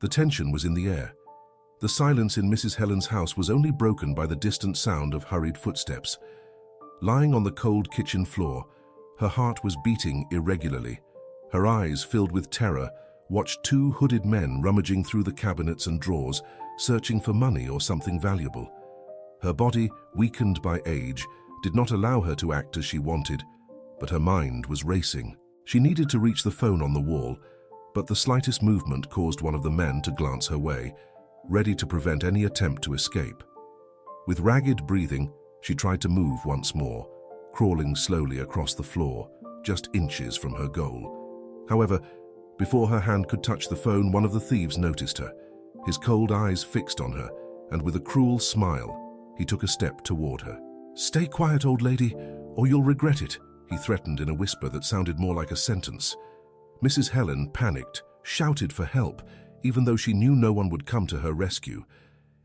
The tension was in the air. The silence in Mrs. Helen's house was only broken by the distant sound of hurried footsteps. Lying on the cold kitchen floor, her heart was beating irregularly. Her eyes, filled with terror, watched two hooded men rummaging through the cabinets and drawers, searching for money or something valuable. Her body, weakened by age, did not allow her to act as she wanted, but her mind was racing. She needed to reach the phone on the wall, but the slightest movement caused one of the men to glance her way, ready to prevent any attempt to escape. With ragged breathing, she tried to move once more, crawling slowly across the floor, just inches from her goal. However, before her hand could touch the phone, one of the thieves noticed her, his cold eyes fixed on her, and with a cruel smile, he took a step toward her. "Stay quiet, old lady, or you'll regret it," he threatened in a whisper that sounded more like a sentence. Mrs. Helen panicked, shouted for help, even though she knew no one would come to her rescue.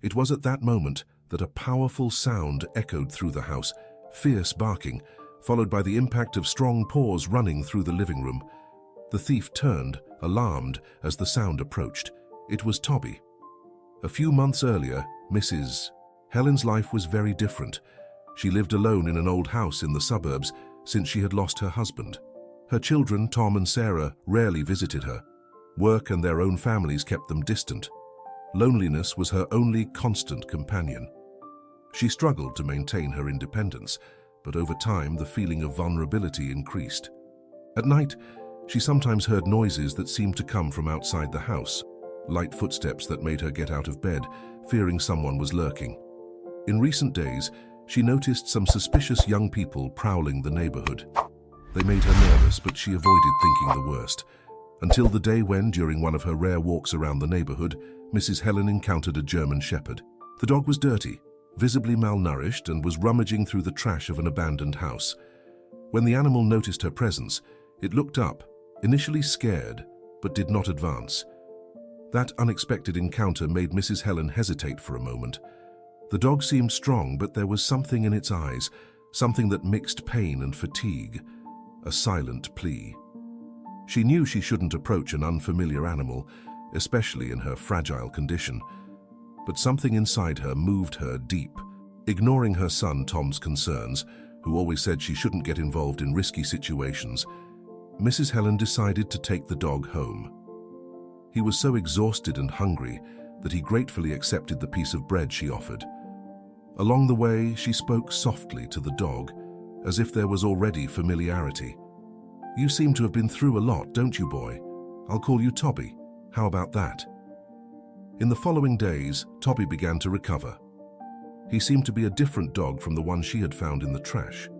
It was at that moment that a powerful sound echoed through the house, fierce barking, followed by the impact of strong paws running through the living room. The thief turned, alarmed, as the sound approached. It was Toby. A few months earlier, Mrs. Helen's life was very different. She lived alone in an old house in the suburbs since she had lost her husband. Her children, Tom and Sarah, rarely visited her. Work and their own families kept them distant. Loneliness was her only constant companion. She struggled to maintain her independence, but over time the feeling of vulnerability increased. At night, she sometimes heard noises that seemed to come from outside the house, light footsteps that made her get out of bed, fearing someone was lurking. In recent days, she noticed some suspicious young people prowling the neighborhood. They made her nervous, but she avoided thinking the worst, until the day when, during one of her rare walks around the neighborhood, Mrs. Helen encountered a German Shepherd. The dog was dirty, visibly malnourished, and was rummaging through the trash of an abandoned house. When the animal noticed her presence, it looked up, initially scared, but did not advance. That unexpected encounter made Mrs. Helen hesitate for a moment. The dog seemed strong, but there was something in its eyes, something that mixed pain and fatigue, a silent plea. She knew she shouldn't approach an unfamiliar animal, especially in her fragile condition, but something inside her moved her deep. Ignoring her son Tom's concerns, who always said she shouldn't get involved in risky situations, Mrs. Helen decided to take the dog home. He was so exhausted and hungry that he gratefully accepted the piece of bread she offered. Along the way, she spoke softly to the dog, as if there was already familiarity. "You seem to have been through a lot, don't you, boy? I'll call you Toby. How about that?" In the following days, Toby began to recover. He seemed to be a different dog from the one she had found in the trash.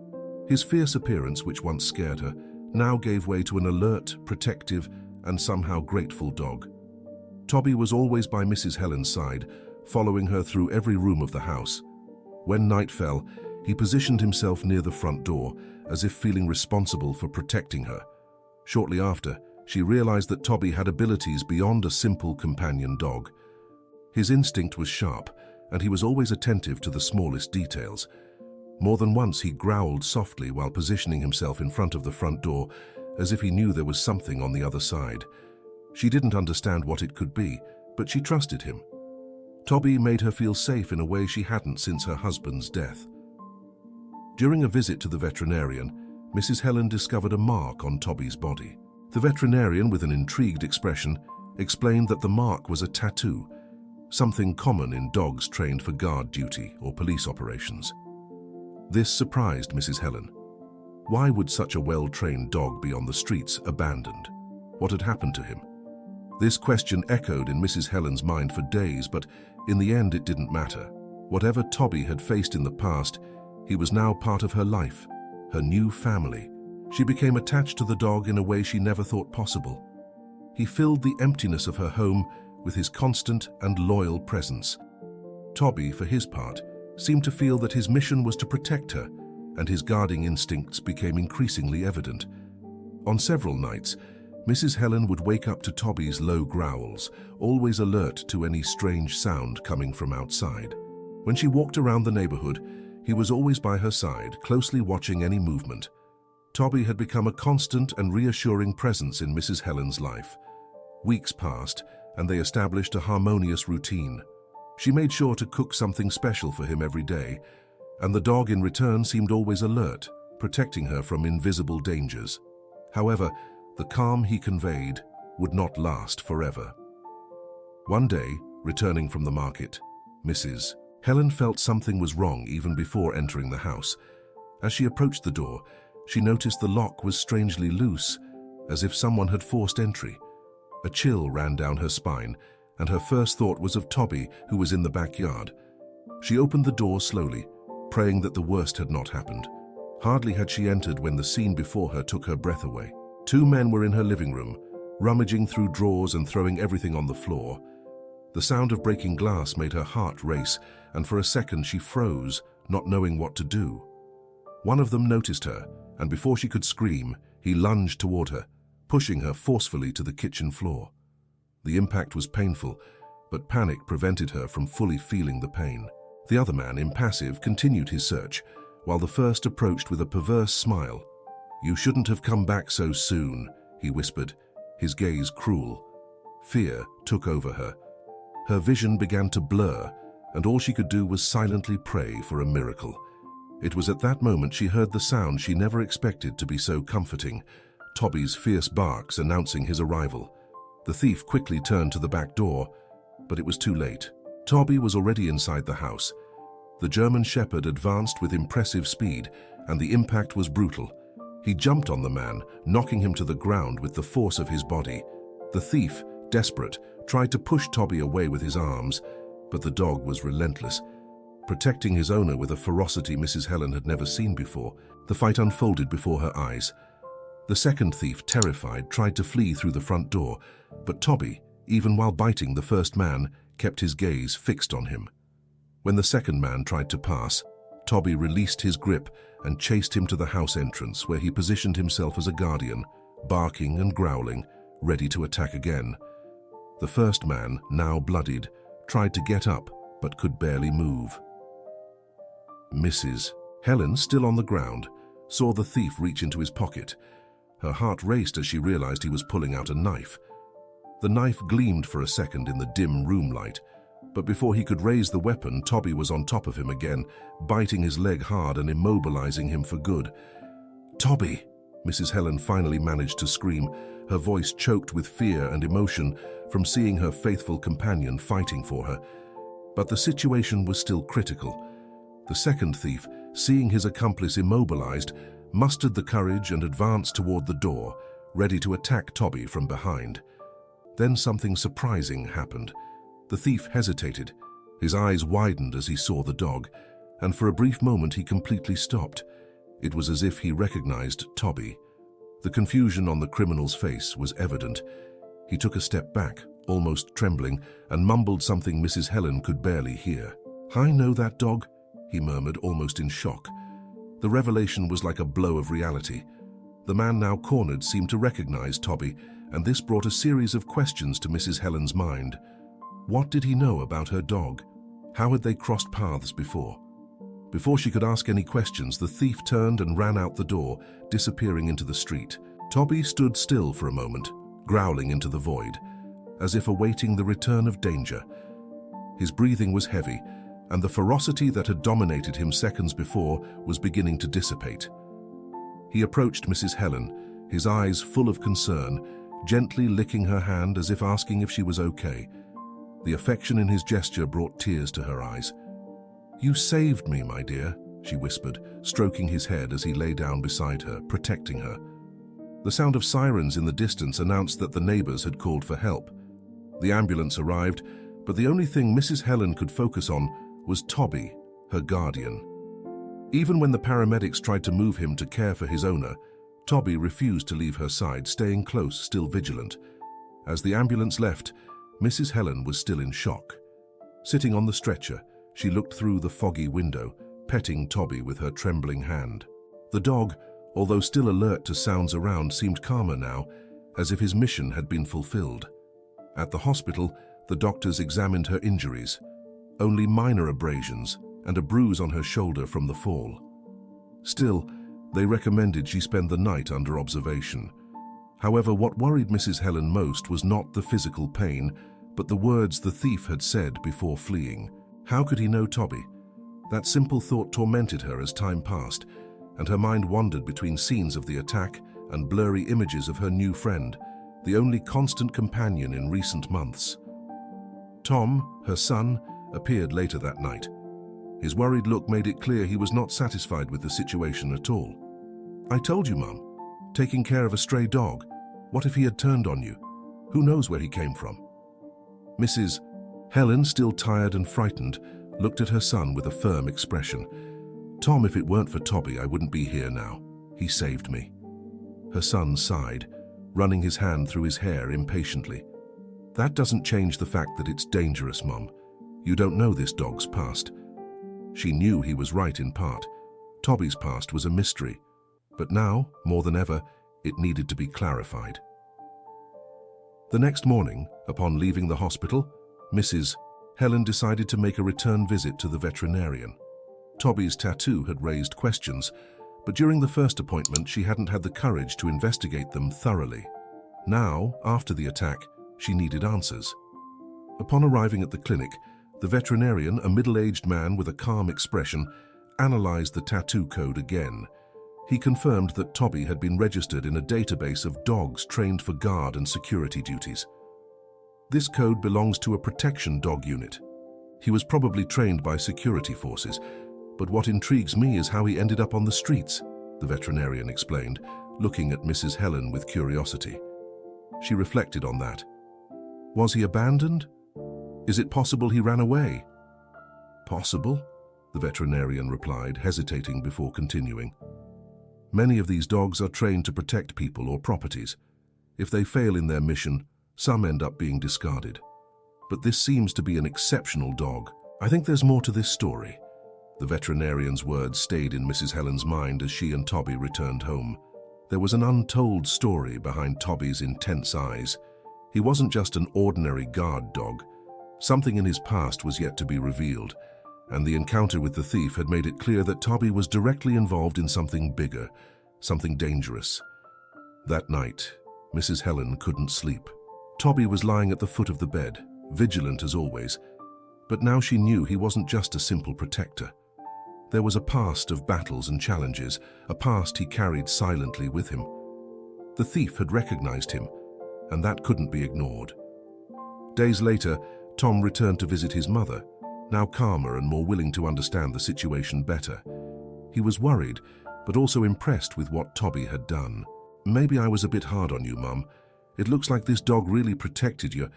His fierce appearance, which once scared her, now gave way to an alert, protective, and somehow grateful dog. Toby was always by Mrs. Helen's side, following her through every room of the house. When night fell, he positioned himself near the front door, as if feeling responsible for protecting her. Shortly after, she realized that Toby had abilities beyond a simple companion dog. His instinct was sharp, and he was always attentive to the smallest details. More than once he growled softly while positioning himself in front of the front door, as if he knew there was something on the other side. She didn't understand what it could be, but she trusted him. Toby made her feel safe in a way she hadn't since her husband's death. During a visit to the veterinarian, Mrs. Helen discovered a mark on Toby's body. The veterinarian, with an intrigued expression, explained that the mark was a tattoo, something common in dogs trained for guard duty or police operations. This surprised Mrs. Helen. Why would such a well-trained dog be on the streets, abandoned? What had happened to him? This question echoed in Mrs. Helen's mind for days, but in the end it didn't matter. Whatever Toby had faced in the past, he was now part of her life, her new family. She became attached to the dog in a way she never thought possible. He filled the emptiness of her home with his constant and loyal presence. Toby, for his part, seemed to feel that his mission was to protect her, and his guarding instincts became increasingly evident. On several nights, Mrs. Helen would wake up to Toby's low growls, always alert to any strange sound coming from outside. When she walked around the neighborhood, he was always by her side, closely watching any movement. Toby had become a constant and reassuring presence in Mrs. Helen's life. Weeks passed, and they established a harmonious routine. She made sure to cook something special for him every day, and the dog in return seemed always alert, protecting her from invisible dangers. However, the calm he conveyed would not last forever. One day, returning from the market, Mrs. Helen felt something was wrong even before entering the house. As she approached the door, she noticed the lock was strangely loose, as if someone had forced entry. A chill ran down her spine, and her first thought was of Toby, who was in the backyard. She opened the door slowly, praying that the worst had not happened. Hardly had she entered when the scene before her took her breath away. Two men were in her living room, rummaging through drawers and throwing everything on the floor. The sound of breaking glass made her heart race, and for a second she froze, not knowing what to do. One of them noticed her, and before she could scream, he lunged toward her, pushing her forcefully to the kitchen floor. The impact was painful, but panic prevented her from fully feeling the pain. The other man, impassive, continued his search, while the first approached with a perverse smile. "You shouldn't have come back so soon," he whispered, his gaze cruel. Fear took over her. Her vision began to blur, and all she could do was silently pray for a miracle. It was at that moment she heard the sound she never expected to be so comforting, Toby's fierce barks announcing his arrival. The thief quickly turned to the back door, but it was too late. Toby was already inside the house. The German Shepherd advanced with impressive speed, and the impact was brutal. He jumped on the man, knocking him to the ground with the force of his body. The thief, desperate, tried to push Toby away with his arms, but the dog was relentless, protecting his owner with a ferocity Mrs. Helen had never seen before. The fight unfolded before her eyes. The second thief, terrified, tried to flee through the front door, but Toby, even while biting the first man, kept his gaze fixed on him. When the second man tried to pass, Toby released his grip and chased him to the house entrance, where he positioned himself as a guardian, barking and growling, ready to attack again. The first man, now bloodied, tried to get up, but could barely move. Mrs. Helen, still on the ground, saw the thief reach into his pocket. Her heart raced as she realized he was pulling out a knife. The knife gleamed for a second in the dim room light, but before he could raise the weapon, Toby was on top of him again, biting his leg hard and immobilizing him for good. "Toby!" Mrs. Helen finally managed to scream, her voice choked with fear and emotion from seeing her faithful companion fighting for her. But the situation was still critical. The second thief, seeing his accomplice immobilized, mustered the courage and advanced toward the door, ready to attack Toby from behind. Then something surprising happened. The thief hesitated. His eyes widened as he saw the dog, and for a brief moment he completely stopped. It was as if he recognized Toby. The confusion on the criminal's face was evident. He took a step back, almost trembling, and mumbled something Mrs. Helen could barely hear. "I know that dog," he murmured, almost in shock. The revelation was like a blow of reality. The man now cornered seemed to recognize Toby, and this brought a series of questions to Mrs. Helen's mind. What did he know about her dog? How had they crossed paths before? Before she could ask any questions, the thief turned and ran out the door, disappearing into the street. Toby stood still for a moment, growling into the void, as if awaiting the return of danger. His breathing was heavy, and the ferocity that had dominated him seconds before was beginning to dissipate. He approached Mrs. Helen, his eyes full of concern, gently licking her hand as if asking if she was okay. The affection in his gesture brought tears to her eyes. "You saved me, my dear," she whispered, stroking his head as he lay down beside her, protecting her. The sound of sirens in the distance announced that the neighbors had called for help. The ambulance arrived, but the only thing Mrs. Helen could focus on was Toby, her guardian. Even when the paramedics tried to move him to care for his owner, Toby refused to leave her side, staying close, still vigilant. As the ambulance left, Mrs. Helen was still in shock. Sitting on the stretcher, she looked through the foggy window, petting Toby with her trembling hand. The dog, although still alert to sounds around, seemed calmer now, as if his mission had been fulfilled. At the hospital, the doctors examined her injuries. Only minor abrasions and a bruise on her shoulder from the fall. Still, they recommended she spend the night under observation. However, what worried Mrs. Helen most was not the physical pain, but the words the thief had said before fleeing. How could he know Toby? That simple thought tormented her as time passed, and her mind wandered between scenes of the attack and blurry images of her new friend, the only constant companion in recent months. Tom, her son, appeared later that night. His worried look made it clear he was not satisfied with the situation at all. "I told you, Mum. Taking care of a stray dog. What if he had turned on you? Who knows where he came from?" Mrs. Helen, still tired and frightened, looked at her son with a firm expression. "Tom, if it weren't for Toby, I wouldn't be here now. He saved me." Her son sighed, running his hand through his hair impatiently. "That doesn't change the fact that it's dangerous, Mum. You don't know this dog's past." She knew he was right in part. Toby's past was a mystery, but now, more than ever, it needed to be clarified. The next morning, upon leaving the hospital, Mrs. Helen decided to make a return visit to the veterinarian. Toby's tattoo had raised questions, but during the first appointment she hadn't had the courage to investigate them thoroughly. Now, after the attack, she needed answers. Upon arriving at the clinic, the veterinarian, a middle-aged man with a calm expression, analyzed the tattoo code again. He confirmed that Toby had been registered in a database of dogs trained for guard and security duties. This code belongs to a protection dog unit. He was probably trained by security forces, but what intrigues me is how he ended up on the streets, the veterinarian explained, looking at Mrs. Helen with curiosity. She reflected on that. Was he abandoned? Is it possible he ran away? Possible, the veterinarian replied, hesitating before continuing. Many of these dogs are trained to protect people or properties. If they fail in their mission, some end up being discarded. But this seems to be an exceptional dog. I think there's more to this story. The veterinarian's words stayed in Mrs. Helen's mind as she and Toby returned home. There was an untold story behind Toby's intense eyes. He wasn't just an ordinary guard dog. Something in his past was yet to be revealed, and the encounter with the thief had made it clear that Toby was directly involved in something bigger, something dangerous. That night, Mrs. Helen couldn't sleep. Toby was lying at the foot of the bed, vigilant as always, but now she knew he wasn't just a simple protector. There was a past of battles and challenges, a past he carried silently with him. The thief had recognized him, and that couldn't be ignored. Days later, Tom returned to visit his mother, now calmer and more willing to understand the situation better. He was worried, but also impressed with what Toby had done. "Maybe I was a bit hard on you, Mum. It looks like this dog really protected you,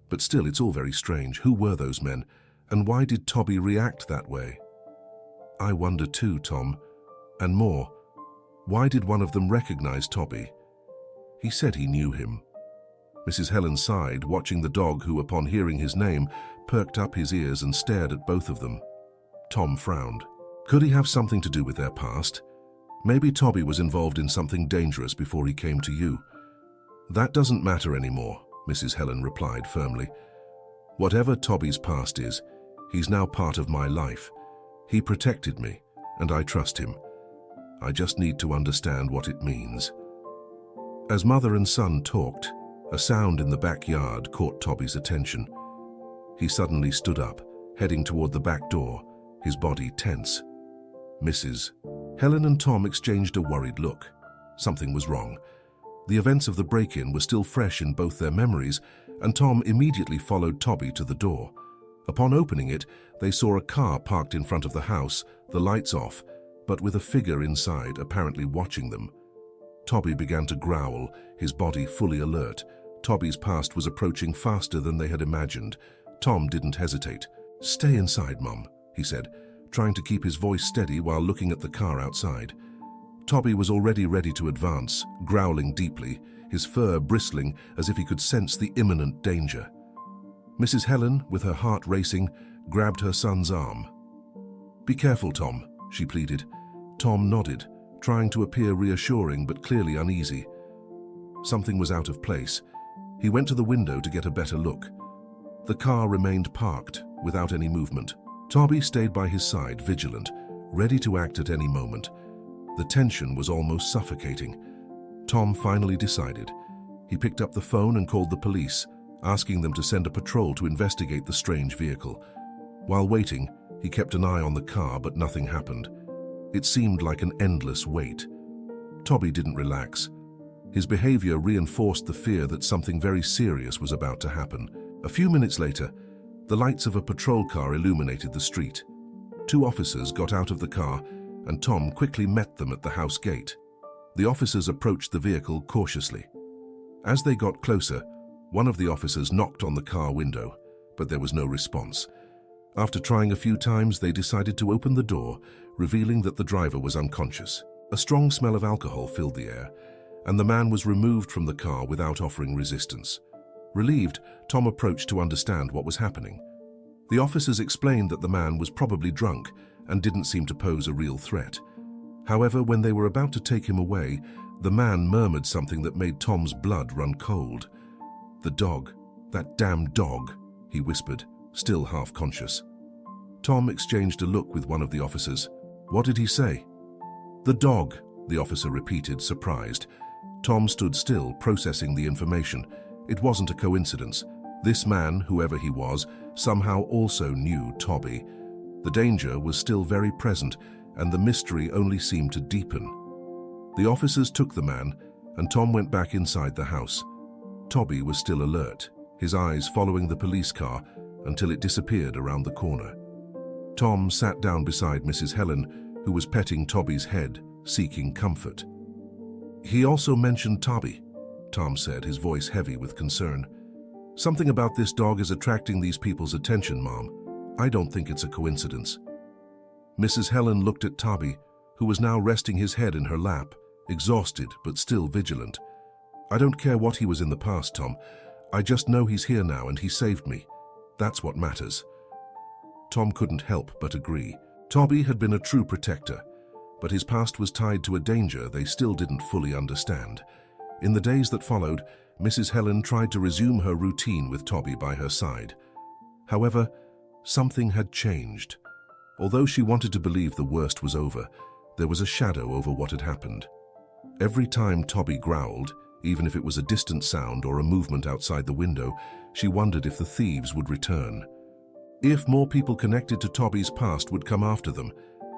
but still it's all very strange. Who were those men, and why did Toby react that way?" "I wonder too, Tom. And more, why did one of them recognize Toby? He said he knew him." Mrs. Helen sighed, watching the dog who, upon hearing his name, perked up his ears and stared at both of them. Tom frowned. Could he have something to do with their past? Maybe Toby was involved in something dangerous before he came to you. "That doesn't matter anymore," Mrs. Helen replied firmly. "Whatever Toby's past is, he's now part of my life. He protected me, and I trust him. I just need to understand what it means." As mother and son talked, a sound in the backyard caught Toby's attention. He suddenly stood up, heading toward the back door, his body tense. Mrs. Helen and Tom exchanged a worried look. Something was wrong. The events of the break-in were still fresh in both their memories, and Tom immediately followed Toby to the door. Upon opening it, they saw a car parked in front of the house, the lights off, but with a figure inside apparently watching them. Toby began to growl, his body fully alert. Toby's past was approaching faster than they had imagined. Tom didn't hesitate. "Stay inside, Mum," he said, trying to keep his voice steady while looking at the car outside. Toby was already ready to advance, growling deeply, his fur bristling as if he could sense the imminent danger. Mrs. Helen, with her heart racing, grabbed her son's arm. "Be careful, Tom," she pleaded. Tom nodded, trying to appear reassuring but clearly uneasy. Something was out of place. He went to the window to get a better look. The car remained parked, without any movement. Toby stayed by his side, vigilant, ready to act at any moment. The tension was almost suffocating. Tom finally decided. He picked up the phone and called the police, asking them to send a patrol to investigate the strange vehicle. While waiting, he kept an eye on the car, but nothing happened. It seemed like an endless wait. Toby didn't relax. His behavior reinforced the fear that something very serious was about to happen. A few minutes later, the lights of a patrol car illuminated the street. 2 officers got out of the car, and Tom quickly met them at the house gate. The officers approached the vehicle cautiously. As they got closer, one of the officers knocked on the car window, but there was no response. After trying a few times, they decided to open the door, revealing that the driver was unconscious. A strong smell of alcohol filled the air, and the man was removed from the car without offering resistance. Relieved, Tom approached to understand what was happening. The officers explained that the man was probably drunk and didn't seem to pose a real threat. However, when they were about to take him away, the man murmured something that made Tom's blood run cold. "The dog, that damn dog," he whispered, still half conscious. Tom exchanged a look with one of the officers. "What did he say?" "The dog," the officer repeated, surprised. Tom stood still, processing the information. It wasn't a coincidence. This man, whoever he was, somehow also knew Toby. The danger was still very present, and the mystery only seemed to deepen. The officers took the man, and Tom went back inside the house. Toby was still alert, his eyes following the police car until it disappeared around the corner. Tom sat down beside Mrs. Helen, who was petting Toby's head, seeking comfort. "He also mentioned Toby," Tom said, his voice heavy with concern. "Something about this dog is attracting these people's attention, Mom. I don't think it's a coincidence." Mrs. Helen looked at Toby, who was now resting his head in her lap, exhausted but still vigilant. "I don't care what he was in the past, Tom. I just know he's here now and he saved me. That's what matters." Tom couldn't help but agree. Toby had been a true protector, but his past was tied to a danger they still didn't fully understand. In the days that followed, Mrs. Helen tried to resume her routine with Toby by her side. However, something had changed. Although she wanted to believe the worst was over, there was a shadow over what had happened. Every time Toby growled, even if it was a distant sound or a movement outside the window, she wondered if the thieves would return. If more people connected to Toby's past would come after them,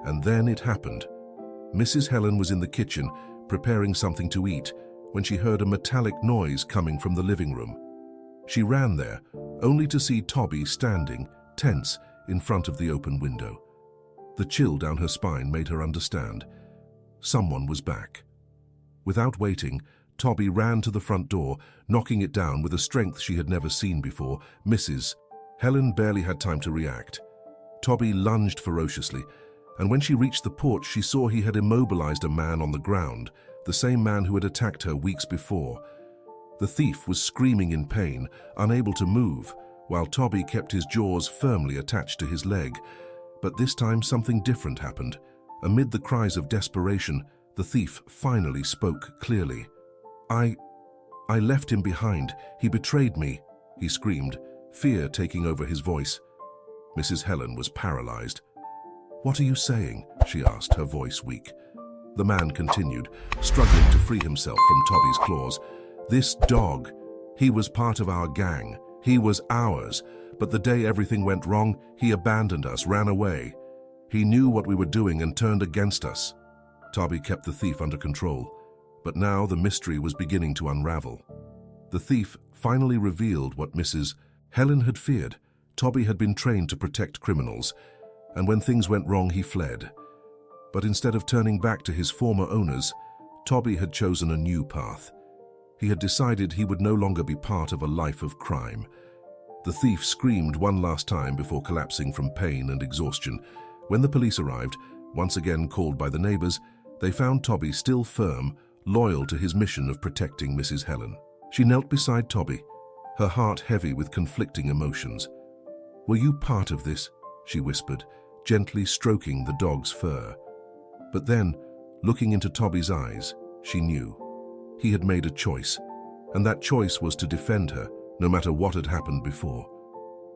and then it happened. Mrs. Helen was in the kitchen, preparing something to eat, when she heard a metallic noise coming from the living room. She ran there, only to see Toby standing, tense, in front of the open window. The chill down her spine made her understand. Someone was back. Without waiting, Toby ran to the front door, knocking it down with a strength she had never seen before. Mrs. Helen barely had time to react. Toby lunged ferociously, and when she reached the porch, she saw he had immobilized a man on the ground, the same man who had attacked her weeks before. The thief was screaming in pain, unable to move, while Toby kept his jaws firmly attached to his leg. But this time something different happened. Amid the cries of desperation, the thief finally spoke clearly. I left him behind. He betrayed me," he screamed, fear taking over his voice. Mrs. Helen was paralyzed. "What are you saying?" she asked, her voice weak. The man continued, struggling to free himself from Toby's claws. "This dog, he was part of our gang. He was ours. But the day everything went wrong, he abandoned us, ran away. He knew what we were doing and turned against us." Toby kept the thief under control, but now the mystery was beginning to unravel. The thief finally revealed what Mrs. Helen had feared. Toby had been trained to protect criminals, and when things went wrong, he fled. But instead of turning back to his former owners, Toby had chosen a new path. He had decided he would no longer be part of a life of crime. The thief screamed one last time before collapsing from pain and exhaustion. When the police arrived, once again called by the neighbors, they found Toby still firm, loyal to his mission of protecting Mrs. Helen. She knelt beside Toby, her heart heavy with conflicting emotions. "Were you part of this?" she whispered, gently stroking the dog's fur. But then, looking into Toby's eyes, she knew. He had made a choice, and that choice was to defend her, no matter what had happened before.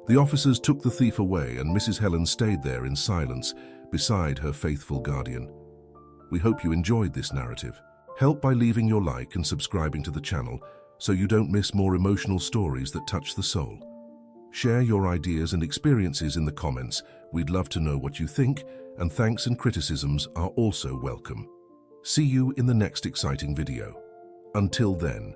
The officers took the thief away, and Mrs. Helen stayed there in silence, beside her faithful guardian. We hope you enjoyed this narrative. Help by leaving your like and subscribing to the channel, so you don't miss more emotional stories that touch the soul. Share your ideas and experiences in the comments. We'd love to know what you think, and thanks and criticisms are also welcome. See you in the next exciting video. Until then.